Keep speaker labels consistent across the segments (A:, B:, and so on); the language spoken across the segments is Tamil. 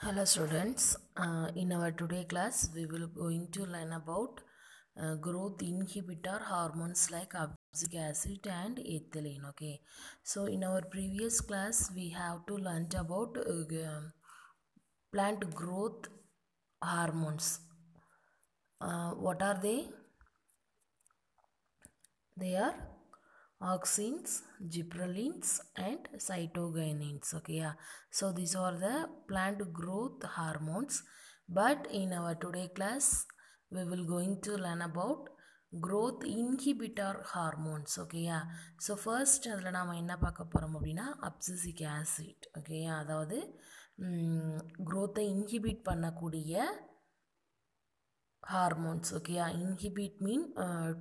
A: Hello students, in our today class we will going to learn about growth inhibitor hormones like abscisic acid and ethylene. Okay, so in our previous class we have to learn about plant growth hormones. What are they? They are auxins, gibberellins and cytokinins. Okay, yeah. So these are the plant growth hormones. But in our today class, we will going to learn about growth inhibitor hormones. Okay, yeah. So first அதில் நாம் என்ன பார்க்க போகிறோம் அப்படின்னா அப்சிசிக் ஆசிட். ஓகே, அதாவது growth-ஐ இன்ஹிபிட் பண்ணக்கூடிய hormones. Okay, yeah. Inhibit mean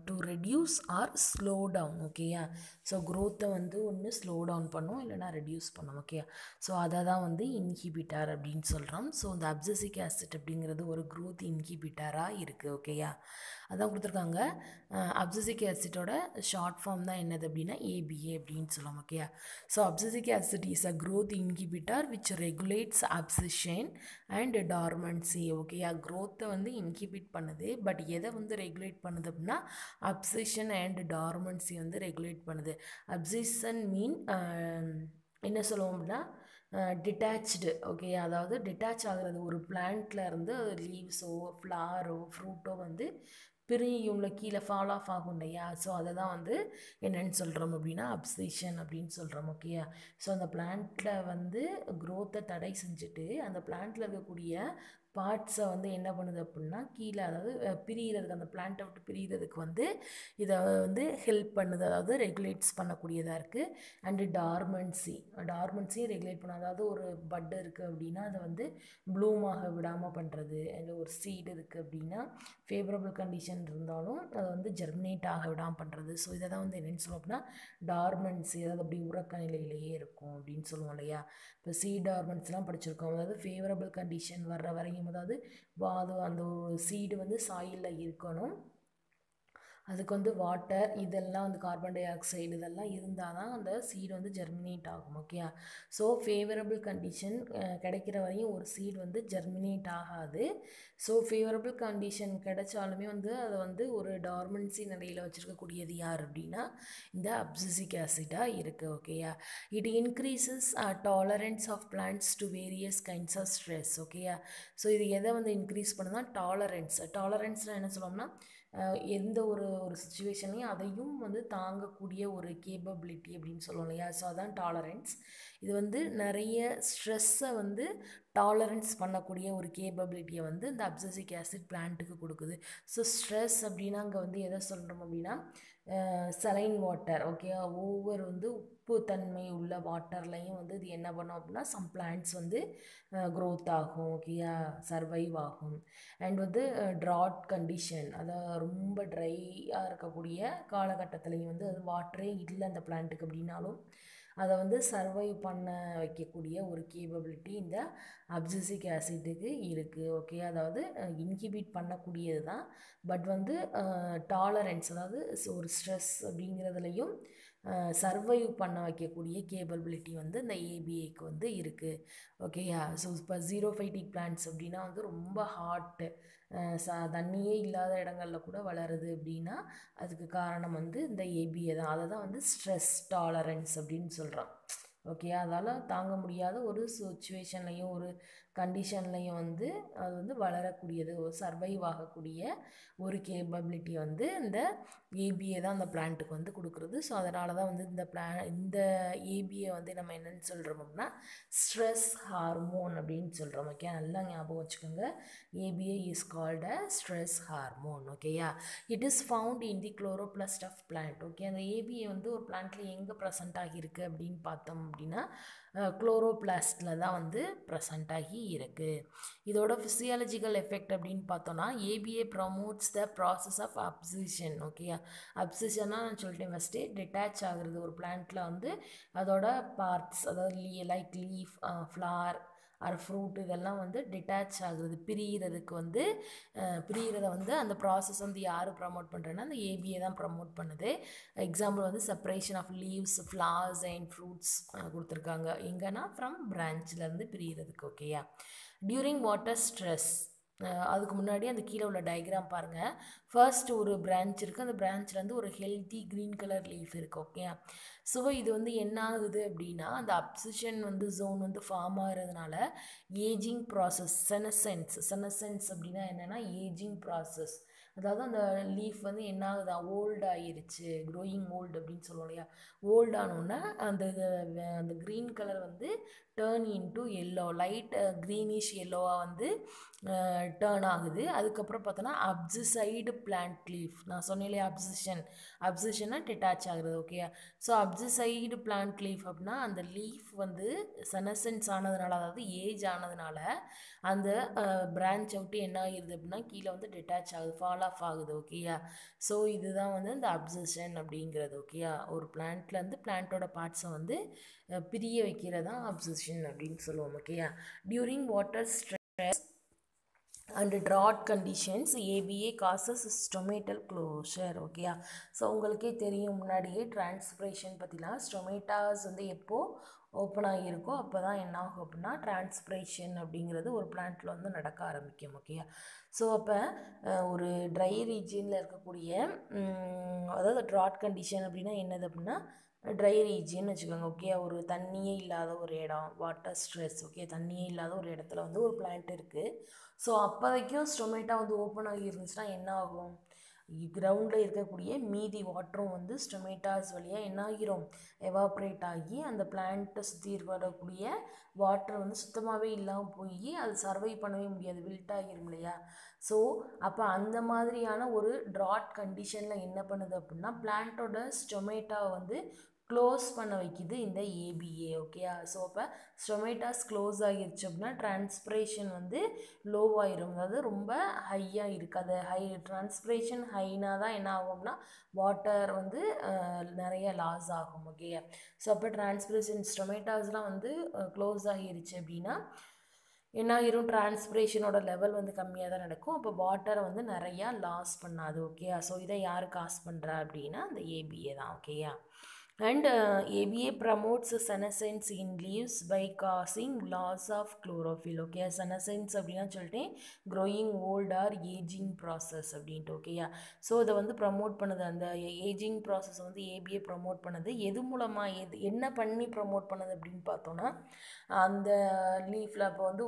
A: to reduce or slow down. Okay, yeah. So growth வந்து ஒன்று slow down பண்ணும் இல்லைனா reduce பண்ணும். Okay, so அதை தான் வந்து inhibitor அப்படின்னு சொல்கிறோம். ஸோ இந்த அப்சிசிக் ஆசிட் அப்படிங்கிறது ஒரு growth inhibitor-ஆக இருக்குது. ஓகேயா, அதான் கொடுத்துருக்காங்க. அப்சிசிக் ஆசிட்டோட ஷார்ட் ஃபார்ம் தான் என்னது அப்படின்னா ஏபிஏ அப்படின்னு சொல்லுவோம். ஓகேயா, so abscisic acid is a growth inhibitor which regulates abscission and dormancy. ஓகேயா, growth-ஐ வந்து இன்ஹிபிட் பண்ணுது, பட் எதை வந்து ரெகுலேட் பண்ணுது அப்படின்னா அப்சிஷன் அண்ட் டார்மன்சி வந்து ரெகுலேட் பண்ணுது. அப்சிஷன் மீன் என்ன சொல்லுவோம் அப்படின்னா டிட்டாச்சு. ஓகே, அதாவது டிட்டாச் ஆகிறது ஒரு பிளான்ட்ல இருந்து லீவ்ஸோ ஃப்ளாரோ ஃப்ரூட்டோ வந்து பிரியும்ல, கீழே ஃபால் ஆஃப் ஆகும் இல்லையா. ஸோ அதை தான் வந்து என்னென்னு சொல்கிறோம் அப்படின்னா அப்சிஷன் அப்படின்னு சொல்கிறோம். ஓகேயா, ஸோ அந்த பிளான்ட்டில் வந்து க்ரோத்தை தடை செஞ்சுட்டு அந்த பிளான்ட்டில் இருக்கக்கூடிய பார்ட்ஸை வந்து என்ன பண்ணுது அப்படின்னா கீழே, அதாவது பிரிகிறதுக்கு, அந்த பிளான்ட்டை விட்டு பிரிகிறதுக்கு வந்து இதை வந்து ஹெல்ப் பண்ணுது, அதாவது ரெகுலேட்ஸ் பண்ணக்கூடியதாக இருக்குது. அண்டு டார்மன்சியும் ரெகுலேட் பண்ண, அதாவது ஒரு பட் இருக்குது அப்படின்னா அதை வந்து ப்ளூமாக விடாமல் பண்ணுறது. அண்ட் ஒரு சீடு இருக்குது அப்படின்னா ஃபேவரபிள் கண்டிஷன் இருந்தாலும் அதை வந்து ஜெர்மினேட் ஆக விடாமல் பண்ணுறது. ஸோ இதை தான் வந்து என்னென்னு சொல்லுவோம் அப்படின்னா டார்மன்சி, அதாவது அப்படி உறக்க நிலையிலேயே இருக்கும் அப்படின்னு சொல்லுவோம் இல்லையா. இப்போ டார்மன்ஸ்லாம் படிச்சிருக்கோம், அதாவது ஃபேவரபிள் கண்டிஷன் வர்ற வரையும், அதாவது அது அந்த சீடு வந்து சாயிலில் இருக்கணும், அதுக்கு வந்து வாட்டர் இதெல்லாம் வந்து கார்பன் டை ஆக்சைடு இதெல்லாம் இருந்தால் தான் அந்த சீடு வந்து ஜெர்மினேட் ஆகும். ஓகே, ஸோ ஃபேவரபிள் கண்டிஷன் கிடைக்கிற வரையும் ஒரு சீடு வந்து ஜெர்மினேட் ஆகாது. ஸோ ஃபேவரபிள் கண்டிஷன் கிடைச்சாலுமே வந்து அதை வந்து ஒரு டார்மன்சி நிலையில் வச்சுருக்கக்கூடியது யார் அப்படின்னா இந்த அப்சிசிக் ஆசிடாக இருக்குது. ஓகேயா, it increases tolerance of plants to various kinds of stress. ஓகேயா, ஸோ இது எதை வந்து இன்க்ரீஸ் பண்ணுன்னா டாலரன்ஸ்னால் என்ன சொல்லுவோம்னா எந்த ஒரு சுச்சுவேஷன்லையும் அதையும் வந்து தாங்கக்கூடிய ஒரு கேப்பபிலிட்டி அப்படின்னு சொல்லுவோம் இல்லையா. ஸோ அதான் டாலரன்ஸ். இது வந்து நிறைய ஸ்ட்ரெஸ்ஸை வந்து டாலரன்ஸ் பண்ணக்கூடிய ஒரு கேப்பபிலிட்டியை வந்து இந்த அப்சிசிக் ஆசிட் பிளான்ட்டுக்கு கொடுக்குது. ஸோ ஸ்ட்ரெஸ் அப்படின்னா அங்கே வந்து எதை சொல்கிறோம் அப்படின்னா சலைன் வாட்டர். ஓகே, ஒவ்வொரு வந்து உப்பு தன்மை உள்ள வாட்டர்லையும் வந்து இது என்ன பண்ணோம் அப்படின்னா சம் பிளான்ட்ஸ் வந்து க்ரோத் ஆகும். ஓகேயா, சர்வைவ் ஆகும். அண்ட் வந்து ட்ராட் கண்டிஷன், அதாவது ரொம்ப ட்ரையாக இருக்கக்கூடிய காலகட்டத்துலேயும் வந்து அது வாட்டரே இல்லை அந்த பிளான்ட்டுக்கு அப்படின்னாலும் அதை வந்து சர்வைவ் பண்ண வைக்கக்கூடிய ஒரு கேப்பபிலிட்டி இந்த அப்சிசிக் ஆசிட்டுக்கு இருக்குது. ஓகே, அதாவது இன்ஹிபிட் பண்ணக்கூடியது தான், பட் வந்து டாலரன்ஸ், அதாவது ஒரு ஸ்ட்ரெஸ் அப்படிங்கிறதுலையும் சர்வைவ் பண்ண வைக்கக்கூடிய கேப்பபிலிட்டி வந்து இந்த ஏபிஏக்கு வந்து இருக்குது. ஓகேயா, ஸோ இப்போ ஜீரோஃபைட்டிக் பிளான்ட்ஸ் அப்படின்னா வந்து ரொம்ப ஹாட்டு, தண்ணியே இல்லாத இடங்களில் கூட வளருது அப்படின்னா அதுக்கு காரணம் வந்து இந்த ஏபிஏ தான். அதை தான் வந்து ஸ்ட்ரெஸ் டாலரன்ஸ் அப்படின்னு சொல்கிறோம். ஓகே, அதால் தாங்க முடியாத ஒரு சுச்சுவேஷன்லையும் ஒரு கண்டிஷன்லையும் வந்து அது வந்து வளரக்கூடியது, சர்வைவ் ஆகக்கூடிய ஒரு கேப்பபிலிட்டி வந்து இந்த ஏபிஏ தான் அந்த பிளான்ட்டுக்கு வந்து கொடுக்குறது. ஸோ அதனால தான் வந்து இந்த ஏபிஏ வந்து நம்ம என்னென்னு சொல்கிறோம் அப்படின்னா ஸ்ட்ரெஸ் ஹார்மோன் அப்படின்னு சொல்கிறோம். ஓகே, நல்லா ஞாபகம் வச்சுக்கோங்க, ABA is called a stress hormone. ஓகேயா, it is found in the chloroplast of plant. Okay, அந்த ஏபிஏ வந்து ஒரு பிளான்ட்டில் எங்கே ப்ரெசென்ட் ஆகியிருக்கு அப்படின்னு பார்த்தோம் அப்படின்னா குளோரோபிளாஸ்டில் தான் வந்து ப்ரெசென்ட் ஆகி இருக்குது. இதோட ஃபிசியாலஜிக்கல் எஃபெக்ட் அப்படின்னு பார்த்தோன்னா ABA promotes the process of abscission. ஓகேயா, அப்சிஷனாக நான் சொல்லிட்டேன் ஃபஸ்ட்டே, டிட்டாச் ஆகுறது ஒரு பிளான்ட்டில் வந்து அதோட பார்ட்ஸ், அதாவது like leaf, flower or fruit இதெல்லாம் வந்து டிட்டாச் ஆகுறது, பிரிகிறதுக்கு வந்து பிரிகிறத வந்து அந்த ப்ராசஸ் வந்து யார் ப்ரமோட் பண்ணுறேன்னா அந்த ஏபிஏ தான் ப்ரமோட் பண்ணுது. எக்ஸாம்பிள் வந்து separation of leaves, flowers and fruits கொடுத்துருக்காங்க. எங்கன்னா ஃப்ரம் பிரான்ச்லேருந்து பிரிகிறதுக்கு. ஓகேயா, டியூரிங் வாட்டர் ஸ்ட்ரெஸ், அதுக்கு முன்னாடி அந்த கீழே உள்ள டயக்ராம் பாருங்கள். ஃபர்ஸ்ட் ஒரு பிரான்ச் இருக்குது, அந்த பிரான்ச்லேருந்து ஒரு ஹெல்த்தி க்ரீன் கலர் லீஃப் இருக்குது. ஓகே, ஸோ இது வந்து என்ன ஆகுது அப்படின்னா அந்த அப்சிஷன் வந்து ஜோன் வந்து ஃபார்ம் ஆகிறதுனால ஏஜிங் ப்ராசஸ், செனசென்ஸ் அப்படின்னா என்னென்னா ஏஜிங் ப்ராசஸ், அதாவது அந்த லீஃப் வந்து என்ன ஆகுதா ஓல்ட் ஆகிருச்சு, க்ரோயிங் ஓல்டு அப்படின்னு சொல்லுவோம் இல்லையா. ஓல்ட் ஆனோன்னா அந்த க்ரீன் கலர் வந்து turn into yellow, light greenish எல்லோவாக வந்து டேர்ன் ஆகுது. அதுக்கப்புறம் பார்த்தோன்னா அப்சிசைடு பிளான்ட் லீஃப், நான் சொன்னேன் இல்லையா அப்சிஷனாக டிட்டாச் ஆகுறது. ஓகே, ஸோ அப்சிசைடு பிளான்ட் லீஃப் அப்படின்னா அந்த லீஃப் வந்து செனசென்ஸ் ஆனதுனால, அதாவது ஏஜ் ஆனதுனால அந்த பிரான்ச்சை விட்டு என்ன ஆகிடுது அப்படின்னா கீழே வந்து டிட்டாச் ஆகுது, ஃபால் ஆஃப் ஆகுது. ஓகேயா, ஸோ இதுதான் வந்து இந்த அப்சிஷன் அப்படிங்கிறது. ஓகேயா, ஒரு பிளான்ட்லேருந்து பிளான்ட்டோட பார்ட்ஸை வந்து பிரிய வைக்கிறதா அப்சிஷன் அப்படின்னு சொல்லுவோம். ஓகேயா, during water stress and drought conditions ABA causes stomatal closure. ஓகேயா, ஸோ உங்களுக்கே தெரியும் முன்னாடியே டிரான்ஸ்பிரேஷன் பற்றிலாம், ஸ்டொமேட்டாஸ் வந்து எப்போது ஓப்பன் ஆகியிருக்கோ அப்போ தான் என்ன ஆகும் அப்படின்னா டிரான்ஸ்பிரேஷன் அப்படிங்கிறது ஒரு பிளான்ட்டில் வந்து நடக்க ஆரம்பிக்கும். ஓகேயா, ஸோ அப்போ ஒரு ட்ரை ரீஜியனில் இருக்கக்கூடிய அதாவது ட்ராட் கண்டிஷன் அப்படின்னா என்னது அப்படின்னா ட்ரை ரீஜியன் வச்சுக்கோங்க. ஓகே, ஒரு தண்ணியே இல்லாத ஒரு இடம், வாட்டர் ஸ்ட்ரெஸ். ஓகே, தண்ணியே இல்லாத ஒரு இடத்துல வந்து ஒரு பிளான்ட் இருக்குது. ஸோ அப்போதைக்கும் ஸ்டொமேட்டா வந்து ஓப்பன் ஆகி இருந்துச்சுன்னா என்ன ஆகும், கிரவுண்டில் இருக்கக்கூடிய மீதி வாட்டரும் வந்து ஸ்டொமேட்டாஸ் வழியாக என்ன ஆகிரும், எவாப்ரேட் ஆகி அந்த பிளான்ட்டை சுற்றி வரக்கூடிய வாட்டர் வந்து சுத்தமாகவே இல்லாமல் போய் அது சர்வை பண்ணவே முடியாது, வில்ட் ஆகிரும் இல்லையா. ஸோ அப்போ அந்த மாதிரியான ஒரு ட்ராட் கண்டிஷனில் என்ன பண்ணுது அப்படின்னா பிளான்ட்டோட ஸ்டொமேட்டாவை வந்து க்ளோஸ் பண்ண வைக்குது இந்த ஏபிஏ. ஓகேயா, ஸோ அப்போ ஸ்டொமேட்டாஸ் க்ளோஸ் ஆகிருச்சு அப்படின்னா டிரான்ஸ்பிரேஷன் வந்து லோவாயிரும், அதாவது ரொம்ப ஹையாக இருக்காது. டிரான்ஸ்பிரேஷன் ஹைனா தான் என்ன ஆகும்னா வாட்டர் வந்து நிறைய லாஸ் ஆகும். ஓகேயா, ஸோ அப்போ டிரான்ஸ்பிரேஷன் ஸ்டொமேட்டாஸ்லாம் வந்து க்ளோஸ் ஆகிருச்சு அப்படின்னா என்ன ஆகிரும், டிரான்ஸ்பிரேஷனோட லெவல் வந்து கம்மியாக தான் நடக்கும். அப்போ வாட்டரை வந்து நிறையா லாஸ் பண்ணாது. ஓகேயா, ஸோ இதை யார் காஸ் பண்ணுறா அப்படின்னா அந்த ஏபிஏ தான். ஓகேயா, and ABA promotes senescence in leaves by causing loss of chlorophyll. Okay, senescence அப்படின்னா சொல்லிட்டு growing old or aging process அப்படின்ட்டு. ஓகேயா, ஸோ இதை வந்து ப்ரமோட் பண்ணுது, அந்த ஏஜிங் ப்ராசஸ் வந்து ஏபிஏ ப்ரமோட் பண்ணுது. எது மூலமாக என்ன பண்ணி ப்ரமோட் பண்ணுது அப்படின்னு பார்த்தோன்னா அந்த லீஃபில் இப்போ வந்து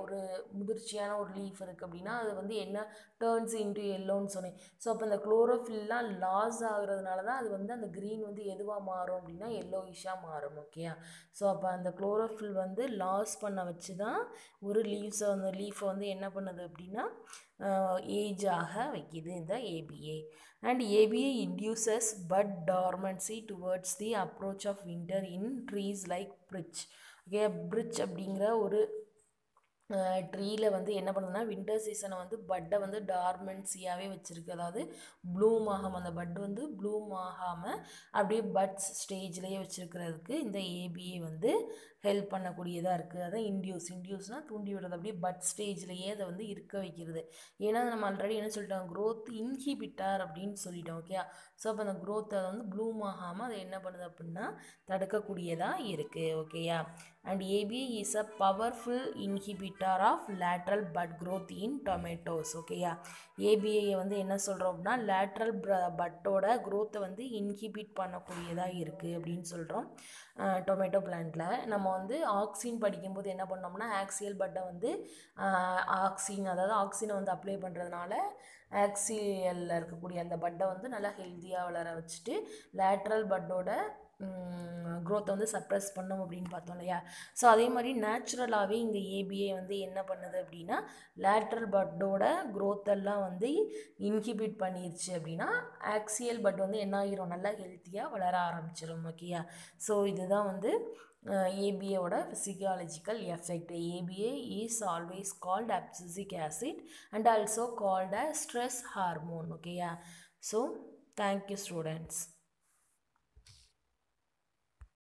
A: ஒரு முதிர்ச்சியான ஒரு லீஃப் இருக்குது அப்படின்னா அது வந்து என்ன டேர்ன்ஸ் இன்டு எல்லோன்னு சொன்னேன். ஸோ அப்போ இந்த குளோரோஃபில்லாம் லாஸ் ஆகுறதுனால தான் அது வந்து அந்த க்ரீன் வந்து எதுவாக மாறும் அப்படின்னா எல்லோயிஷாக மாறும். ஓகேயா, ஸோ அப்போ அந்த குளோரோஃபில் வந்து லாஸ் பண்ண வச்சு தான் ஒரு லீஃபை வந்து என்ன பண்ணுது அப்படின்னா ஏஜாக வைக்கிது இந்த ABA. And ABA induces bud dormancy towards the approach of winter in trees like birch. Okay, birch அப்படிங்கிற ஒரு ட்ரீயில் வந்து என்ன பண்ணுதுன்னா வின்டர் சீசனை வந்து பட்டை வந்து டார்மென்சியாகவே வச்சுருக்கு, அதாவது ப்ளூம் ஆகாமல், அந்த பட் வந்து ப்ளூம் ஆகாமல் அப்படியே பட்ஸ் ஸ்டேஜ்லேயே வச்சுருக்கிறதுக்கு இந்த ஏபிஏ வந்து ஹெல்ப் பண்ணக்கூடியதாக இருக்குது. அதான் இன்டியூஸ்னால் தூண்டி விடுறது, அப்படியே பட் ஸ்டேஜ்லேயே அதை வந்து இருக்க வைக்கிறது. ஏன்னா நம்ம ஆல்ரெடி என்ன சொல்லிட்டோம், க்ரோத் இன்ஹிபிட்டார் அப்படின்னு சொல்லிட்டோம். ஓகே, ஸோ அப்போ அந்த க்ரோத்தை வந்து ப்ளூம் ஆகாமல் அதை என்ன பண்ணுது அப்படின்னா தடுக்கக்கூடியதாக இருக்குது. ஓகேயா, and ABA is a powerful inhibitor of lateral bud growth in tomatoes. ஓகேயா, ABA வந்து என்ன சொல்கிறோம் அப்படின்னா லேட்ரல் பட்டோட க்ரோத்தை வந்து இன்ஹிபிட் பண்ணக்கூடியதாக இருக்குது அப்படின்னு சொல்கிறோம். டொமேட்டோ பிளான்ட்டில் நம்ம வந்து ஆக்சின் படிக்கும்போது என்ன பண்ணோம்னா ஆக்சியல் பட்டை வந்து அதாவது ஆக்சினை வந்து அப்ளை பண்ணுறதுனால ஆக்சியலில் இருக்கக்கூடிய அந்த பட்டை வந்து நல்லா ஹெல்த்தியாக வளர வச்சுட்டு லேட்ரல் பட்டோட க்ரோத்தை வந்து சப்ரஸ் பண்ணும் அப்படின்னு பார்த்தோம் இல்லையா. ஸோ அதே மாதிரி நேச்சுரலாகவே இங்கே ஏபிஏ வந்து என்ன பண்ணுது அப்படின்னா லேட்ரல் பட்டோட க்ரோத்தெல்லாம் வந்து இன்ஹிபிட் பண்ணிருச்சு அப்படின்னா ஆக்சியல் பட் வந்து என்ன ஆகிரும், நல்லா ஹெல்த்தியாக வளர ஆரம்பிச்சிடும். ஓகேயா, ஸோ இதுதான் வந்து ABAவோட physiological effect. ABA is always called abscisic acid and also called as stress hormone. Okay, yeah. So thank you students.